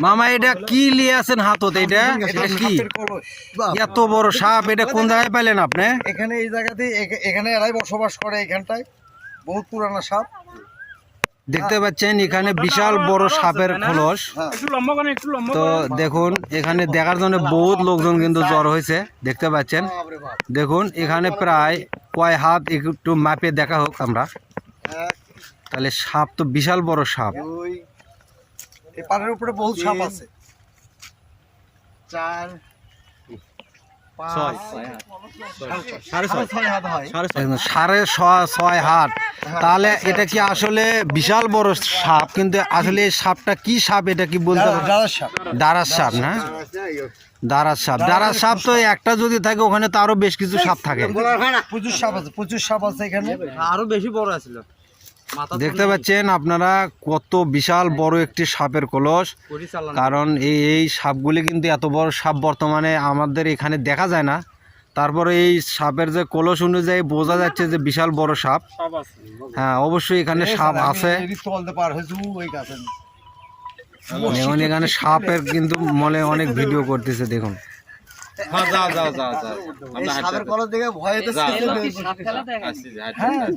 মামা এটা কি নিয়ে আছেন হাতত? এটা কি এত বড় সাপ? এটা কোন জায়গায় পাইলেন আপনি? এখানে এই জায়গাতে এখানে এরাই বসবাস করে, এখানটায় বহুত পুরানো সাপ দেখতে পাচ্ছেন এখানে বিশাল বড় সাপের খোলস। তো দেখুন এখানে দেখার জন্য বহুত লোকজন কিন্তু জড়ো হয়েছে, দেখতে পাচ্ছেন। দেখুন এখানে প্রায় কয় হাত একটু মাপে দেখা হোক আমরা, তাহলে সাপ তো বিশাল বড় সাপ। এই পাড়ের উপরে বহুত সাপ আছে। 4 5 6.5 হাত। তাহলে এটা কি আসলে বিশাল বড় সাপ? কিন্তু আসলে এই সাপটা কি সাপ এটা কি বলতে পারবেন? দারাস সাপ না? দারাস সাপ। দারাস সাপ তো একটা যদি থাকে ওখানে তো আরো বেশ কিছু সাপ থাকে। প্রচুর সাপ আছে, প্রচুর সাপ আছে এখানে, আরো বেশি বড় আছিল। দেখতে পাচ্ছেন আপনারা কত বিশাল বড় একটি সাপের কলস। কারণ এই সাপগুলি কিন্তু এত বড় সাপ বর্তমানে আমাদের এখানে দেখা যায় না। তারপরে এই সাপের যে কলস অনুযায়ী বোঝা যাচ্ছে যে বিশাল বড় সাপ। হ্যাঁ, অবশ্যই এখানে সাপ আছে। এখন এখানে সাপের কিন্তু মনে অনেক ভিডিও করতেছে, দেখুন। সাপের কলস দেখে ভয় তো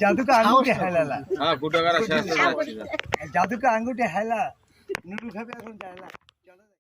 জাদুকে আঙ্গুঠে হেলালা, জাদুকে আঙ্গুঠে হেলা নুডু খাবে এখন যায় না।